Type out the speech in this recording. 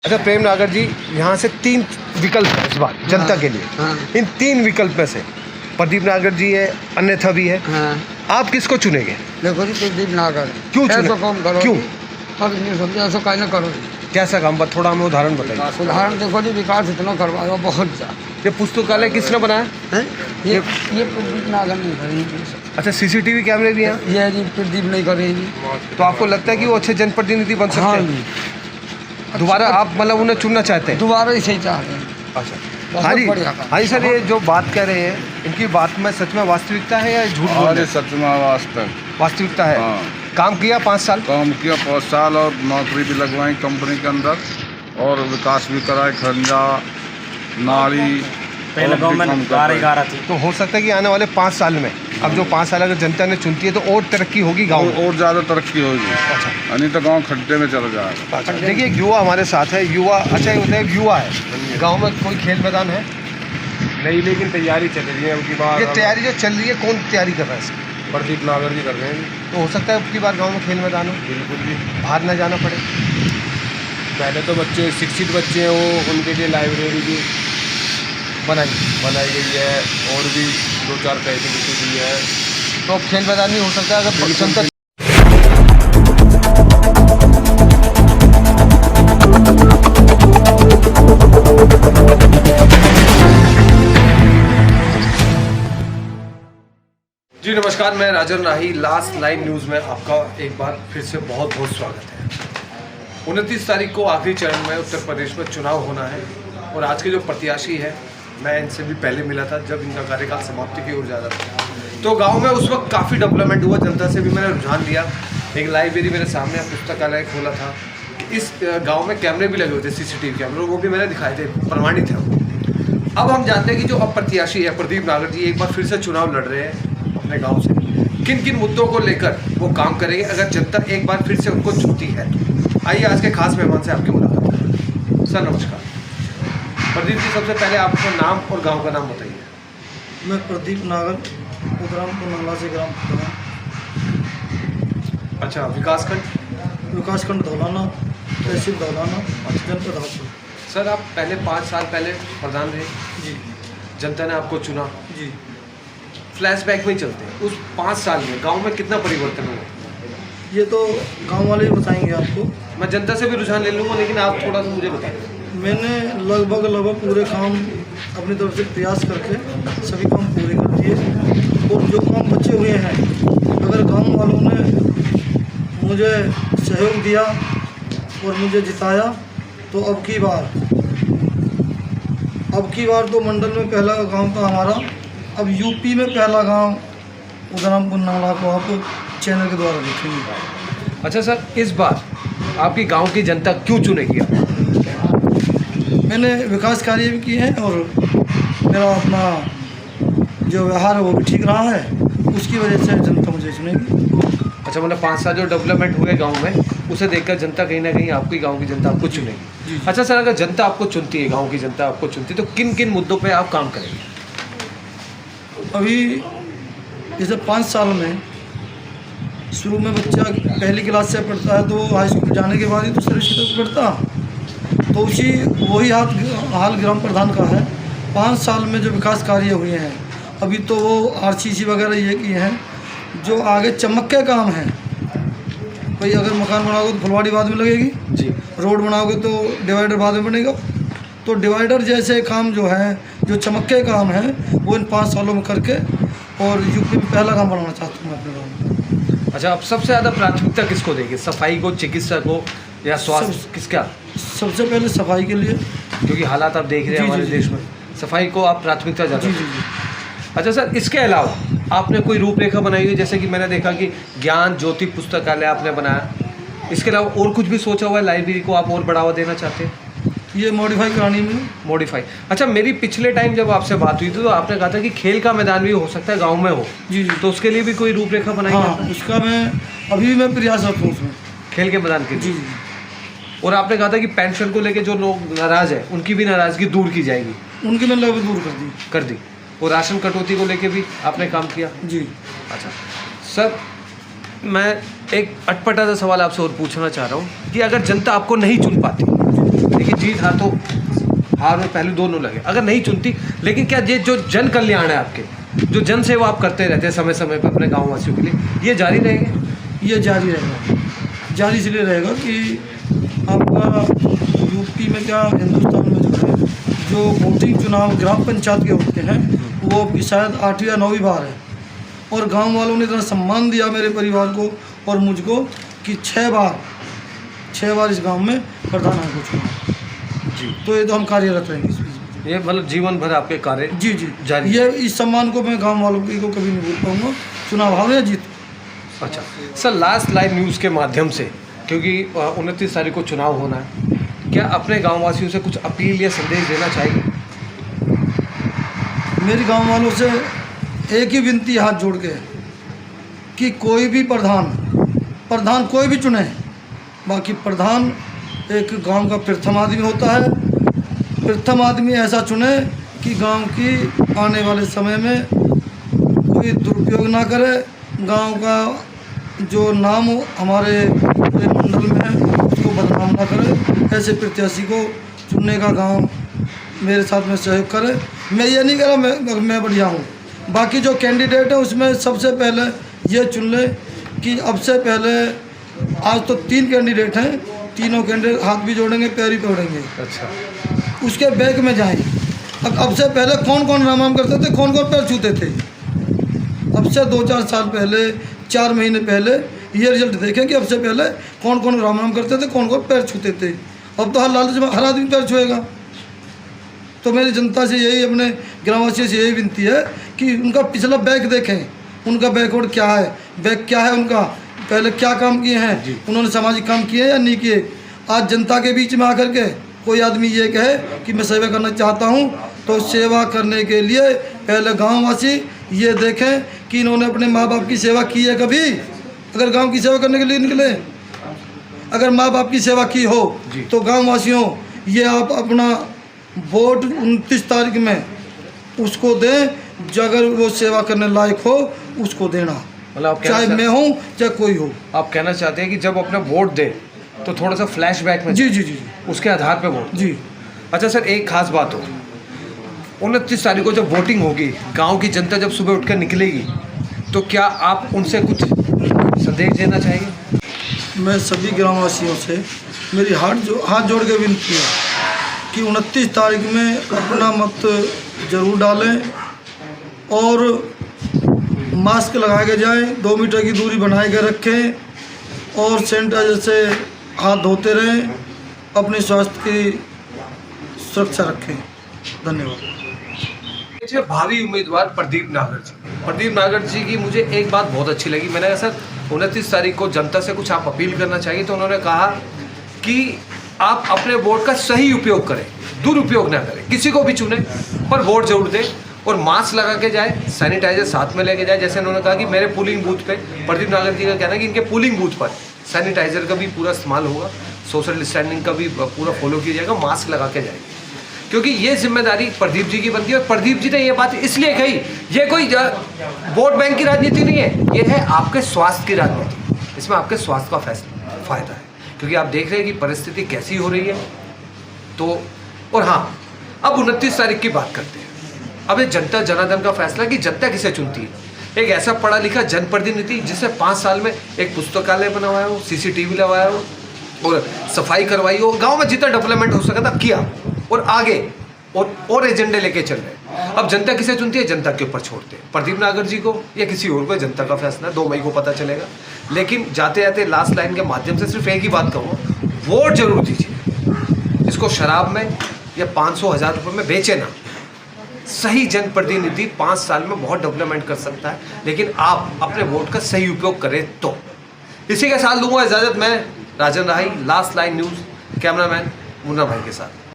अच्छा प्रेम नागर जी, यहाँ से 3 विकल्प है इस बार जनता के लिए। इन 3 विकल्प में से प्रदीप नागर जी है, अन्यथा भी है, आप किसको चुनेंगे? देखो जी, प्रदीप नागर। क्यों चुने? काम करो, क्यों? अब नहीं समझे ऐसा काहे ना करो। कैसा काम? थोड़ा हमें उदाहरण बताइए। उदाहरण देखो जी, विकास इतना करवाया बहुत ज़्यादा। ये पुस्तकालय किसने बनाया है ये प्रदीप नागर नहीं करेंगे। अच्छा, सीसीटीवी कैमरे भी हैं? ये जी प्रदीप नहीं करेंगी। तो आपको लगता है कि वो अच्छे जनप्रतिनिधि बन सकते हैं? दोबारा आप मतलब उन्हें चुनना चाहते हैं? दोबारा ही सही चाह रहे हैं। अच्छा, हाँ जी सर, ये जो बात कह रहे हैं इनकी बात में सच में वास्तविकता है या झूठ बोल रहे हैं? सच में वास्तविकता है। हाँ। काम किया 5 साल? काम किया 5 साल और नौकरी भी लगवाई कंपनी के अंदर और विकास भी कराए, खंजा नाली पहले गवर्नमेंट गारह थी। तो हो सकता है कि आने वाले 5 साल में, अब जो 5 साल अगर जनता ने चुनती है तो और तरक्की होगी गाँव में? और ज़्यादा तरक्की होगी। अच्छा, नहीं तो गाँव खड्डे में चला जाएगा। अच्छा। देखिए एक युवा हमारे साथ है। युवा, अच्छा ये बताइए, युवा है, गाँव में कोई खेल मैदान है? नहीं, लेकिन तैयारी चल रही है उनकी बात। ये तैयारी जो चल रही है, कौन तैयारी कर रहा है इसकी? प्रदीप नागर जी कर रहे हैं। तो हो सकता है आपकी बार गांव में खेल मैदान हो, बिल्कुल भी। बाहर ना जाना पड़े। पहले तो बच्चे, शिक्षित बच्चे हैं वो, उनके लिए लाइब्रेरी भी बनाई बनाई गई है और भी 2-4 फैसिलिटी दी है। तो अब खेल मैदान भी हो सकता है अगर जनता। जी नमस्कार, मैं Rajan Rahi, last line news में आपका एक बार फिर से बहुत बहुत स्वागत है। 29 तारीख को आखिरी चरण में उत्तर प्रदेश में चुनाव होना है और आज के जो प्रत्याशी है, मैं इनसे भी पहले मिला था जब इनका कार्यकाल समाप्ति की ओर जा रहा था। तो गांव में उस वक्त काफ़ी डेवलपमेंट हुआ, जनता से भी मैंने रुझान लिया। एक लाइब्रेरी मेरे सामने, पुस्तकालय खोला था। इस गाँव में कैमरे भी लगे हुए थे, सीसीटीवी कैमरे, वो भी मैंने दिखाए थे, प्रमाणित है। अब हम जानते हैं कि जो अब प्रत्याशी है प्रदीप नागर जी, एक बार फिर से चुनाव लड़ रहे हैं अपने गांव से। किन किन मुद्दों को लेकर वो काम करेंगे अगर जनता एक बार फिर से उनको चुनती है? तो आइए आज के खास मेहमान से आपकी मुलाकात करें। सर नमस्कार। प्रदीप जी, सबसे पहले आप अपना नाम और गांव का नाम बताइए। मैं प्रदीप नागर, उदरामपुर नंगला से ग्राम प्रधान। अच्छा, विकासखंड धौलाना, तहसील धौलाना, जनपद हापुड़। सर आप पहले 5 साल पहले प्रधान रहे जी जनता ने आपको चुना। जी। फ्लैशबैक में ही चलते हैं, उस 5 साल में गांव में कितना परिवर्तन हुआ? ये तो गांव वाले ही बताएंगे आपको। मैं जनता से भी रुझान ले लूँगा, लेकिन आप थोड़ा सा मुझे बताइए। मैंने लगभग पूरे काम अपनी तरफ से प्रयास करके सभी काम पूरे कर दिए और जो काम बचे हुए हैं, अगर गांव वालों ने मुझे सहयोग दिया और मुझे जिताया तो अब की बार तो मंडल में पहला गांव था हमारा, अब यूपी में पहला गांव उदरामपुर नंगला को आप चैनल के द्वारा देखेंगे। अच्छा सर, इस बार आपकी गांव की जनता क्यों चुनेगी आप? मैंने विकास कार्य भी किए हैं और मेरा अपना जो व्यवहार है वो भी ठीक रहा है, उसकी वजह से जनता मुझे चुनेगी। अच्छा, मतलब 5 साल जो डेवलपमेंट हुए गांव में, उसे देखकर जनता कहीं ना कहीं आपकी गांव की जनता आपको चुनेगी। अच्छा सर, अगर जनता आपको चुनती है, गांव की जनता आपको चुनती है, तो किन किन मुद्दों पे आप काम करेंगे? अभी जैसे 5 साल में शुरू में बच्चा पहली क्लास से पढ़ता है तो हाई स्कूल जाने के बाद ही दूसरे तक पढ़ता, तो वही हाल ग्राम प्रधान का है। 5 साल में जो विकास कार्य हुए हैं, अभी तो वो RCC वगैरह ये किए हैं, जो आगे चमक के काम हैं। भाई अगर मकान बनाओगे तो फुलवाड़ी बाद में लगेगी जी, रोड बनाओगे तो डिवाइडर बाद में बनेगा। तो डिवाइडर जैसे काम जो है, जो चमक के काम हैं, वो इन 5 सालों में करके और यूपी में पहला काम बनाना चाहता हूँ मैं अपने गाँव में। अच्छा, आप सबसे ज़्यादा प्राथमिकता किसको देंगे? सफाई को, चिकित्सा को, या स्वास्थ्य, किसका? सबसे पहले सफाई के लिए, क्योंकि हालात आप देख रहे हैं हमारे देश में, सफाई को आप प्राथमिकता ज़्यादा। जी। अच्छा सर, इसके अलावा आपने कोई रूपरेखा बनाई हुई? जैसे कि मैंने देखा कि ज्ञान ज्योति पुस्तकालय आपने बनाया, इसके अलावा और कुछ भी सोचा हुआ है? लाइब्रेरी को आप और बढ़ावा देना चाहते हैं? ये मॉडिफाई करानी में। मॉडिफाई। अच्छा, मेरी पिछले टाइम जब आपसे बात हुई थी तो आपने कहा था कि खेल का मैदान भी हो सकता है गांव में हो। जी। तो उसके लिए भी कोई रूपरेखा बनाई? हाँ, उसका मैं अभी मैं प्रयासरत हूँ उसमें, खेल के मैदान के लिए। जी। और आपने कहा था कि पेंशन को लेके जो लोग नाराज़ है उनकी भी नाराज़गी दूर की जाएगी। उनकी मैं लगभग दूर कर दी। और राशन कटौती को लेके भी आपने काम किया? जी। अच्छा सर, मैं एक अटपटा सा सवाल आपसे और पूछना चाह रहा हूँ कि अगर जनता आपको नहीं चुन पाती, देखिए था तो हार और पहलू दोनों लगे, अगर नहीं चुनती, लेकिन क्या ये जो जन कल्याण है आपके, जो जन सेवा आप करते रहते हैं समय समय पर अपने गाँव वासियों के लिए, ये जारी रहेगा? ये जारी रहेगा। जारी इसलिए रहेगा कि आपका यूपी में क्या हिंदुस्तान में जो है, जो वोटिंग चुनाव ग्राम पंचायत के होते हैं वो शायद 8वीं या 9वीं बार है, और गांव वालों ने इतना सम्मान दिया मेरे परिवार को और मुझको कि 6 बार इस गांव में प्रधान को चुना जी। तो ये तो हम कार्यरत रहेंगे इस बीच में। ये मतलब जीवन भर आपके कार्य जी जी जारी। ये इस सम्मान को मैं गांव वालों को कभी नहीं भूल पाऊँगा, चुनाव हार या जीत। अच्छा सर, लास्ट लाइव न्यूज़ के माध्यम से, क्योंकि 29 तारीख को चुनाव होना है, क्या अपने गाँव वासियों से कुछ अपील या संदेश देना चाहिए? मेरे गांव वालों से एक ही विनती हाथ जोड़ के कि कोई भी प्रधान कोई भी चुने, बाकी प्रधान एक गांव का प्रथम आदमी होता है। प्रथम आदमी ऐसा चुने कि गांव की आने वाले समय में कोई दुरुपयोग ना करे, गांव का जो नाम हमारे पूरे मंडल में है उसको बदनाम ना करे। ऐसे प्रत्याशी को चुनने का गांव मेरे साथ में सहयोग करे। मैं ये नहीं कह रहा मैं बढ़िया हूँ, बाकी जो कैंडिडेट है उसमें सबसे पहले ये चुन ले कि अब से पहले, आज तो 3 कैंडिडेट हैं, तीनों कैंडिडेट हाथ भी जोड़ेंगे पैर भी पकड़ेंगे। अच्छा, उसके बैक में जाएं। अब से पहले कौन कौन राम राम करते थे, कौन कौन पैर छूते थे, अब से 2-4 साल पहले, 4 महीने पहले ये रिजल्ट देखें कि अब से पहले कौन कौन राम राम करते थे, कौन कौन पैर छूते थे। अब तो हर लालच में हर आदमी पैर छुएगा। तो मेरी जनता से यही, अपने ग्रामवासियों से यही विनती है कि उनका पिछला बैक देखें, उनका बैकवर्ड क्या है, बैक क्या है उनका, पहले क्या काम किए हैं, उन्होंने सामाजिक काम किए या नहीं किए। आज जनता के बीच में आकर के कोई आदमी ये कहे कि मैं सेवा करना चाहता हूँ, तो सेवा करने के लिए पहले गाँववासी ये देखें कि इन्होंने अपने माँ बाप की सेवा की है कभी। अगर गांव की सेवा करने के लिए निकले, अगर माँ बाप की सेवा की हो तो गांववासियों ये आप अपना वोट 29 तारीख में उसको दें, जो अगर वो सेवा करने लायक हो उसको देना, मतलब चाहे मैं हूँ चाहे कोई हो। आप कहना चाहते हैं कि जब अपना वोट दे तो थोड़ा सा फ्लैशबैक में जी जी जी उसके आधार पे वोट। जी। अच्छा सर, एक खास बात हो, 29 तारीख को जब वोटिंग होगी, गांव की जनता जब सुबह उठकर निकलेगी, तो क्या आप उनसे कुछ संदेश देना चाहिए? मैं सभी ग्रामवासियों से मेरी हाथ जोड़ के विनती है कि 29 तारीख में अपना मत जरूर डालें और मास्क लगा के जाएं, 2 मीटर की दूरी बनाए के रखें और सैनिटाइजर से हाथ धोते रहें, अपने स्वास्थ्य की सुरक्षा रखें। धन्यवाद। भावी उम्मीदवार प्रदीप नागर जी की मुझे एक बात बहुत अच्छी लगी। मैंने कहा सर 29 तारीख को जनता से कुछ आप अपील करना चाहिए, तो उन्होंने कहा कि आप अपने वोट का सही उपयोग करें, दुरुपयोग ना करें, किसी को भी चुने पर वोट जरूर दें और मास्क लगा के जाए, सैनिटाइजर साथ में लेके जाए। जैसे उन्होंने कहा कि मेरे पोलिंग बूथ पे, प्रदीप नागर जी का कहना है कि इनके पोलिंग बूथ पर सैनिटाइजर का भी पूरा इस्तेमाल होगा, सोशल डिस्टेंसिंग का भी पूरा फॉलो किया जाएगा, मास्क लगा के जाएंगे, क्योंकि ये जिम्मेदारी प्रदीप जी की बनती है। और प्रदीप जी ने ये बात इसलिए कही, ये कोई वोट बैंक की राजनीति नहीं है, ये है आपके स्वास्थ्य की राजनीति। इसमें आपके स्वास्थ्य का फायदा है, क्योंकि आप देख रहे हैं कि परिस्थिति कैसी हो रही है। तो और हाँ, अब 29 तारीख की बात करते हैं। अब ये जनता जनार्दन का फैसला कि जनता किसे चुनती है। एक ऐसा पढ़ा लिखा जनप्रतिनिधि जिससे 5 साल में एक पुस्तकालय बनवाया हो, CCTV लगाया हो और सफाई करवाई हो, गाँव में जितना डेवलपमेंट हो सका था किया और आगे और एजेंडे लेके चल रहे हैं। अब जनता किसे चुनती है, जनता के ऊपर छोड़ते हैं, प्रदीप नागर जी को या किसी और को, जनता का फैसला 2 मई को पता चलेगा। लेकिन जाते जाते लास्ट लाइन के माध्यम से सिर्फ एक ही बात कहूँगा, वोट जरूर दीजिए। इसको शराब में या 500-1000 रुपये में बेचे ना। सही जनप्रतिनिधि 5 साल में बहुत डेवलपमेंट कर सकता है, लेकिन आप अपने वोट का सही उपयोग करें तो। इसी के साथ लूँगा इजाज़त मैं, Rajan Rahi, last line news, cameraman Munna भाई के साथ।